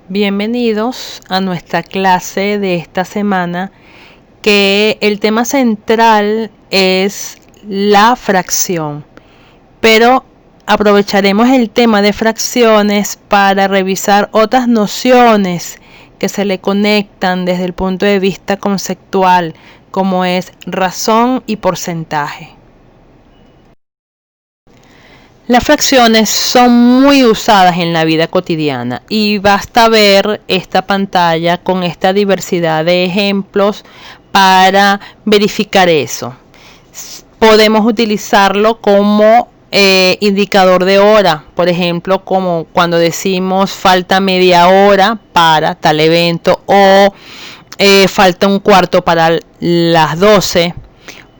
Bienvenidos a nuestra clase de esta semana, que el tema central es la fracción, pero aprovecharemos el tema de fracciones para revisar otras nociones que se le conectan desde el punto de vista conceptual, como es razón y porcentaje. Las fracciones son muy usadas en la vida cotidiana y basta ver esta pantalla con esta diversidad de ejemplos para verificar eso. Podemos utilizarlo como indicador de hora, por ejemplo, como cuando decimos falta media hora para tal evento o falta un cuarto para las 12.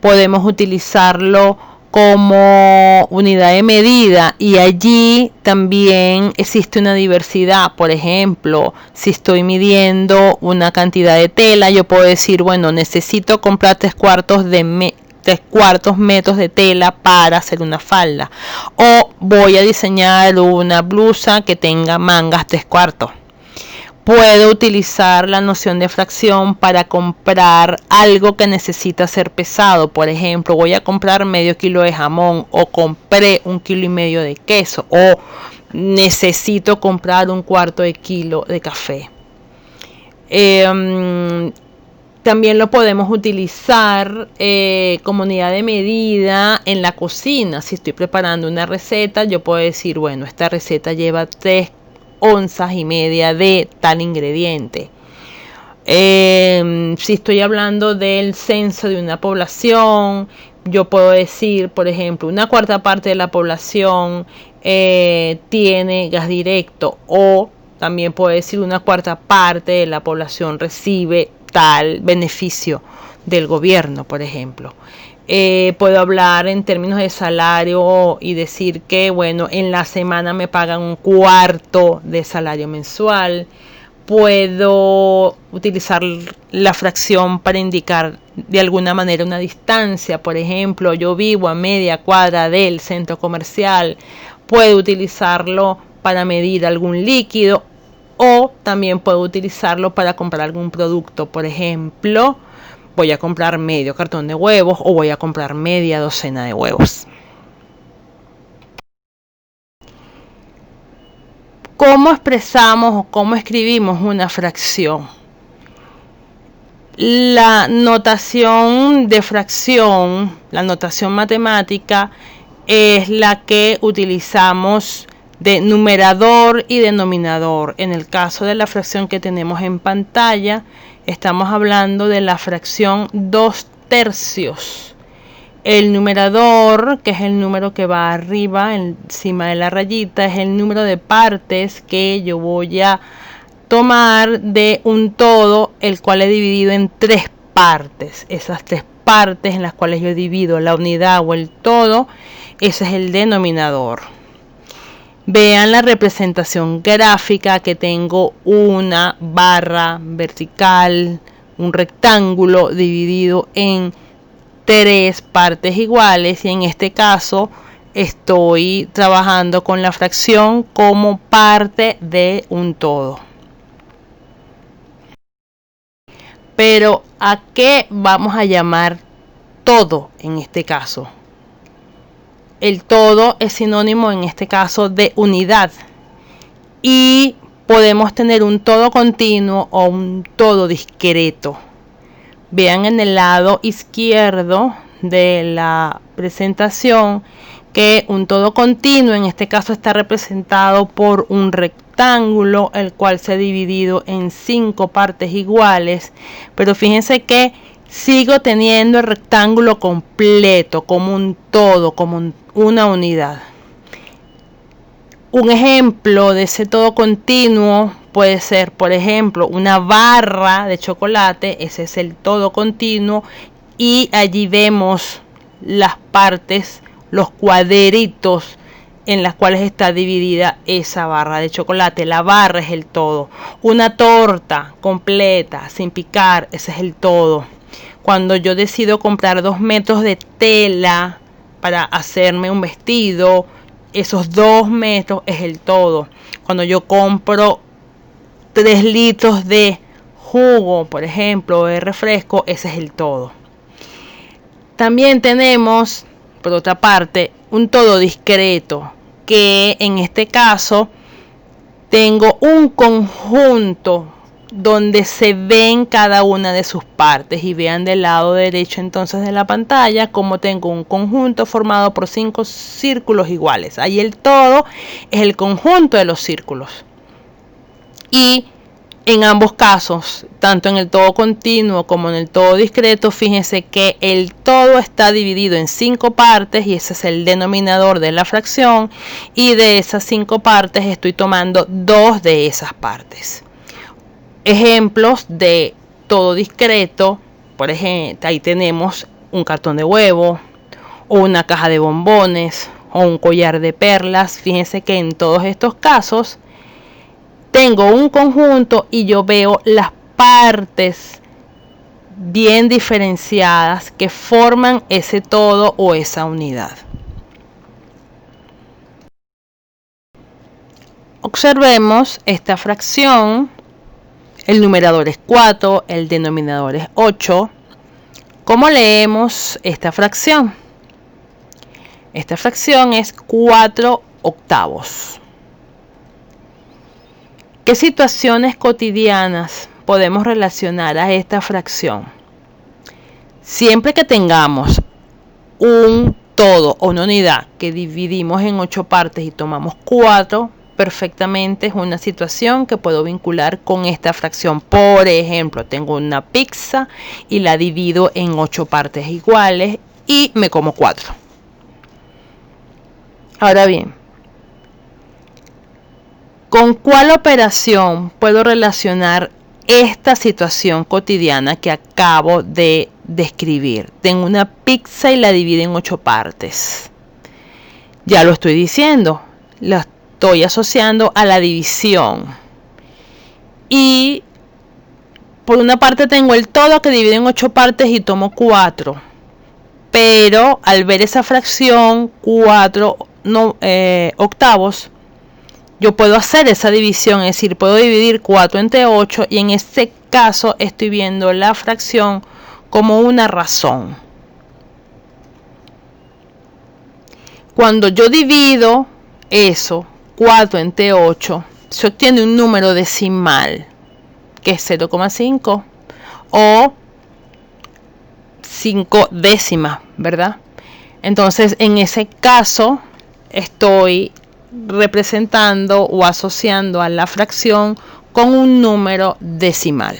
Podemos utilizarlo como unidad de medida, y allí también existe una diversidad. Por ejemplo, si estoy midiendo una cantidad de tela, yo puedo decir, bueno, necesito comprar 3/4 metros de tela para hacer una falda, o voy a diseñar una blusa que tenga mangas 3/4. Puedo utilizar la noción de fracción para comprar algo que necesita ser pesado. Por ejemplo, voy a comprar medio kilo de jamón, o compré 1,5 kilos de queso, o necesito comprar 1/4 kilo de café. También lo podemos utilizar como unidad de medida en la cocina. Si estoy preparando una receta, yo puedo decir, bueno, esta receta lleva 3,5 onzas de tal ingrediente. Si estoy hablando del censo de una población, yo puedo decir, por ejemplo, 1/4 parte de la población tiene gas directo, o también puedo decir 1/4 parte de la población recibe tal beneficio del gobierno, por ejemplo. Puedo hablar en términos de salario y decir que, bueno, en la semana me pagan 1/4 de salario mensual. Puedo utilizar la fracción para indicar de alguna manera una distancia. Por ejemplo, yo vivo a media cuadra del centro comercial. Puedo utilizarlo para medir algún líquido, o también puedo utilizarlo para comprar algún producto. Por ejemplo, voy a comprar medio cartón de huevos, o voy a comprar media docena de huevos. ¿Cómo expresamos o cómo escribimos una fracción? La notación de fracción, la notación matemática, es la que utilizamos de numerador y denominador. En el caso de la fracción que tenemos en pantalla, estamos hablando de la fracción 2/3. El numerador, que es el número que va arriba, encima de la rayita, es el número de partes que yo voy a tomar de un todo, el cual he dividido en 3 partes. Esas 3 partes en las cuales yo divido la unidad o el todo, ese es el denominador. Vean la representación gráfica, que tengo una barra vertical, un rectángulo dividido en 3 partes iguales, y en este caso estoy trabajando con la fracción como parte de un todo. Pero ¿a qué vamos a llamar todo en este caso? El todo es sinónimo en este caso de unidad, y podemos tener un todo continuo o un todo discreto. Vean en el lado izquierdo de la presentación que un todo continuo en este caso está representado por un rectángulo, el cual se ha dividido en 5 partes iguales. Pero fíjense que sigo teniendo el rectángulo completo como un todo, como una unidad. Un ejemplo de ese todo continuo puede ser, por ejemplo, una barra de chocolate. Ese es el todo continuo, y allí vemos las partes, los cuadritos en las cuales está dividida esa barra de chocolate. La barra es el todo. Una torta completa, sin picar, ese es el todo. Cuando yo decido comprar 2 metros de tela para hacerme un vestido, esos 2 metros es el todo. Cuando yo compro 3 litros de jugo, por ejemplo, o de refresco, ese es el todo. También tenemos, por otra parte, un todo discreto, que en este caso tengo un conjunto donde se ven cada una de sus partes, y vean del lado derecho entonces de la pantalla como tengo un conjunto formado por 5 círculos iguales. Ahí el todo es el conjunto de los círculos, y en ambos casos, tanto en el todo continuo como en el todo discreto, fíjense que el todo está dividido en 5 partes, y ese es el denominador de la fracción, y de esas 5 partes estoy tomando 2 de esas partes. Ejemplos de todo discreto, por ejemplo, ahí tenemos un cartón de huevo, o una caja de bombones, o un collar de perlas. Fíjense que en todos estos casos tengo un conjunto y yo veo las partes bien diferenciadas que forman ese todo o esa unidad. Observemos esta fracción. El numerador es 4, el denominador es 8. ¿Cómo leemos esta fracción? Esta fracción es 4 octavos. ¿Qué situaciones cotidianas podemos relacionar a esta fracción? Siempre que tengamos un todo o una unidad que dividimos en 8 partes y tomamos 4, perfectamente es una situación que puedo vincular con esta fracción. Por ejemplo, tengo una pizza y la divido en 8 partes iguales y me como 4. Ahora bien, ¿con cuál operación puedo relacionar esta situación cotidiana que acabo de describir? Tengo una pizza y la divido en 8 partes. Ya lo estoy diciendo, la estoy asociando a la división. Y por una parte tengo el todo que divido en 8 partes y tomo 4. Pero al ver esa fracción 4 octavos, yo puedo hacer esa división, es decir, puedo dividir 4 entre 8, y en este caso estoy viendo la fracción como una razón. Cuando yo divido eso, 4 entre 8, se obtiene un número decimal, que es 0,5 o 5 décimas, ¿verdad? Entonces, en ese caso, estoy representando o asociando a la fracción con un número decimal.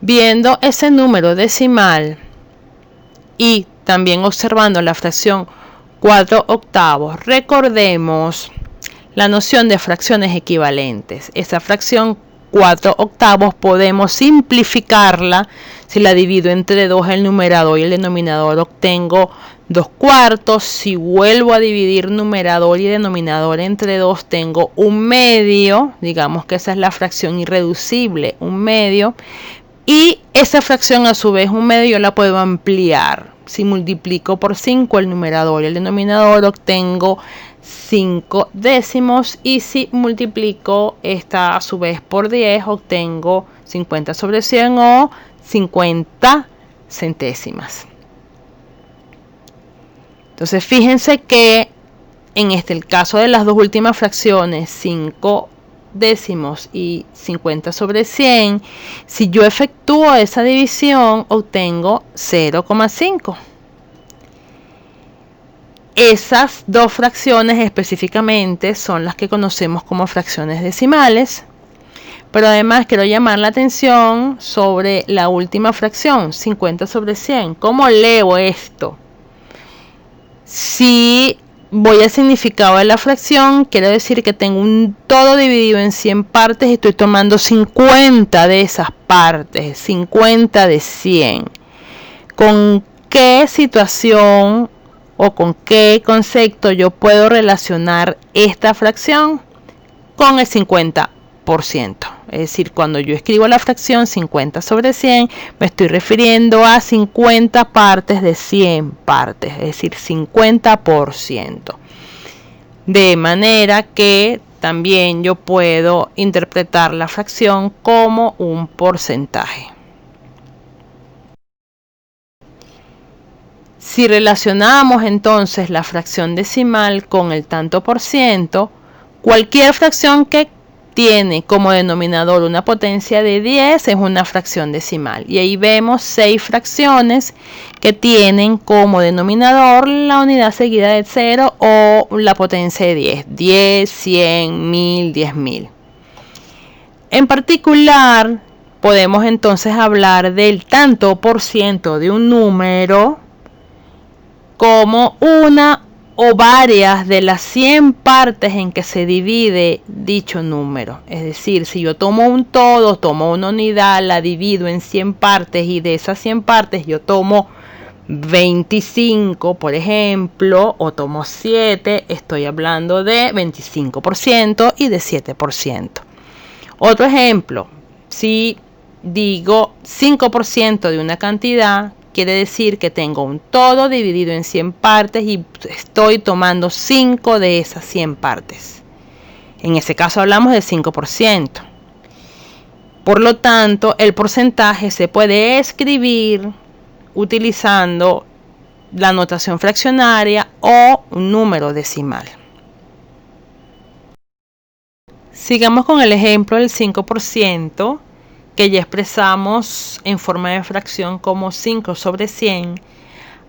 Viendo ese número decimal y también observando la fracción 4 octavos, recordemos la noción de fracciones equivalentes. Esa fracción 4 octavos podemos simplificarla. Si la divido entre 2 el numerador y el denominador, obtengo 2 cuartos. Si vuelvo a dividir numerador y denominador entre 2, tengo un medio. Digamos que esa es la fracción irreducible, un medio. Y esa fracción, a su vez, un medio, yo la puedo ampliar. Si multiplico por 5 el numerador y el denominador, obtengo 5 décimos, y si multiplico esta a su vez por 10, obtengo 50 sobre 100 o 50 centésimas. Entonces fíjense que en el caso de las dos últimas fracciones, 5 décimos y 50 sobre 100, si yo efectúo esa división, obtengo 0,5. Esas dos fracciones específicamente son las que conocemos como fracciones decimales, pero además quiero llamar la atención sobre la última fracción, 50 sobre 100. ¿Cómo leo esto? Si voy al significado de la fracción, quiero decir que tengo un todo dividido en 100 partes y estoy tomando 50 de esas partes, 50 de 100. ¿Con qué situación o con qué concepto yo puedo relacionar esta fracción? Con el 50%. Es decir, cuando yo escribo la fracción 50 sobre 100, me estoy refiriendo a 50 partes de 100 partes, es decir, 50%. De manera que también yo puedo interpretar la fracción como un porcentaje. Si relacionamos entonces la fracción decimal con el tanto por ciento, cualquier fracción que tiene como denominador una potencia de 10 es una fracción decimal. Y ahí vemos 6 fracciones que tienen como denominador la unidad seguida de 0 o la potencia de 10. 10, 100, 1000, 10.000. En particular, podemos entonces hablar del tanto por ciento de un número como una o varias de las 100 partes en que se divide dicho número. Es decir, si yo tomo un todo, tomo una unidad, la divido en 100 partes y de esas 100 partes yo tomo 25, por ejemplo, o tomo 7, estoy hablando de 25% y de 7%. Otro ejemplo, si digo 5% de una cantidad, quiere decir que tengo un todo dividido en 100 partes y estoy tomando 5 de esas 100 partes. En ese caso hablamos del 5%. Por lo tanto, el porcentaje se puede escribir utilizando la notación fraccionaria o un número decimal. Sigamos con el ejemplo del 5%. Que ya expresamos en forma de fracción como 5 sobre 100.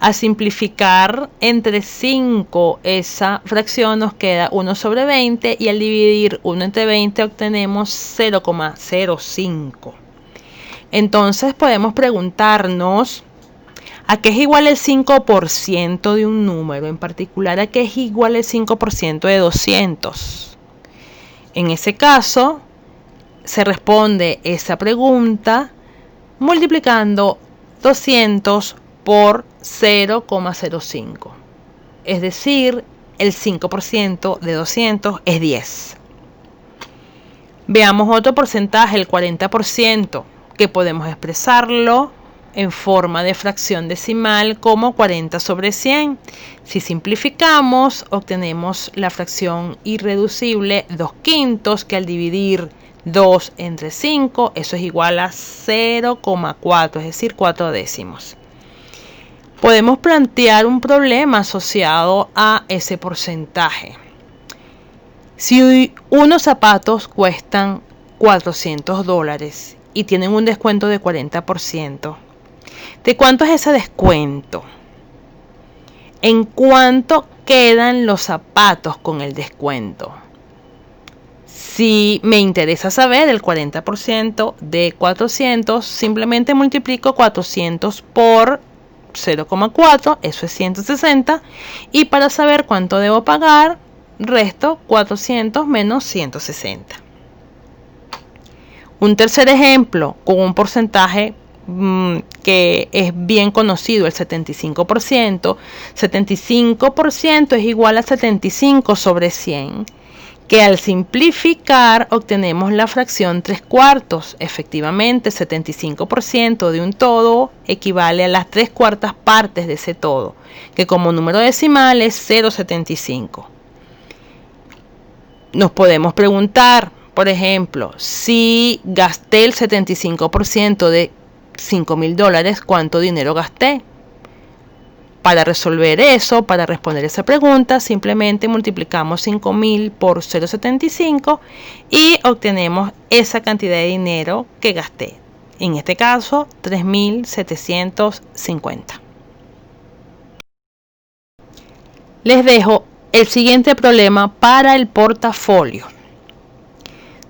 A simplificar entre 5 esa fracción nos queda 1 sobre 20 y al dividir 1 entre 20 obtenemos 0,05. Entonces podemos preguntarnos ¿a qué es igual el 5% de un número? En particular, ¿a qué es igual el 5% de 200? En ese caso, se responde esa pregunta multiplicando 200 por 0,05. Es decir, el 5% de 200 es 10. Veamos otro porcentaje, el 40%, que podemos expresarlo en forma de fracción decimal como 40 sobre 100. Si simplificamos, obtenemos la fracción irreducible 2/5, que al dividir 2 entre 5, eso es igual a 0,4, es decir, 4 décimos. Podemos plantear un problema asociado a ese porcentaje. Si unos zapatos cuestan $400 y tienen un descuento de 40%, ¿de cuánto es ese descuento? ¿En cuánto quedan los zapatos con el descuento? Si me interesa saber el 40% de 400, simplemente multiplico 400 por 0,4, eso es 160. Y para saber cuánto debo pagar, resto 400 menos 160. Un tercer ejemplo con un porcentaje que es bien conocido, el 75%. 75% es igual a 75 sobre 100. Que al simplificar obtenemos la fracción 3/4. Efectivamente, 75% de un todo equivale a las 3/4 partes de ese todo, que como número decimal es 0,75. Nos podemos preguntar, por ejemplo, si gasté el 75% de $5.000, ¿cuánto dinero gasté? Para resolver eso, para responder esa pregunta, simplemente multiplicamos 5.000 por 0,75 y obtenemos esa cantidad de dinero que gasté. En este caso, 3.750. Les dejo el siguiente problema para el portafolio.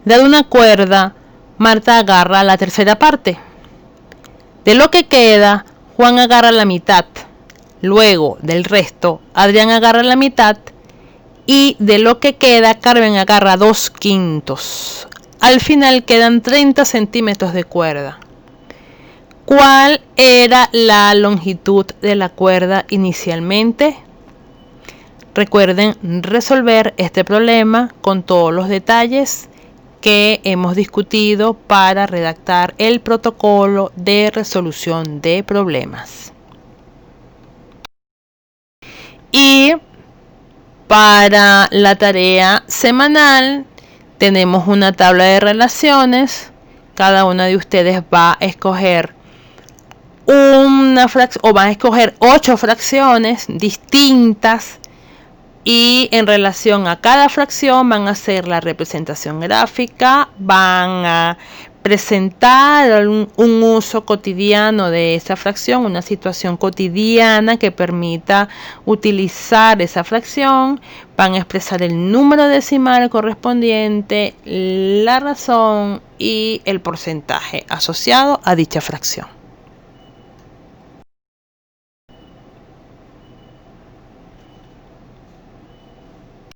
Dada una cuerda, Marta agarra la tercera parte. De lo que queda, Juan agarra la mitad. Luego del resto, Adrián agarra la mitad y de lo que queda, Carmen agarra 2/5. Al final quedan 30 centímetros de cuerda. ¿Cuál era la longitud de la cuerda inicialmente? Recuerden resolver este problema con todos los detalles que hemos discutido para redactar el protocolo de resolución de problemas. Y Para la tarea semanal tenemos una tabla de relaciones. Cada una de ustedes va a escoger una fracción, o van a escoger 8 fracciones distintas, y en relación a cada fracción van a hacer la representación gráfica, van a presentar un uso cotidiano de esa fracción, una situación cotidiana que permita utilizar esa fracción, van a expresar el número decimal correspondiente, la razón y el porcentaje asociado a dicha fracción.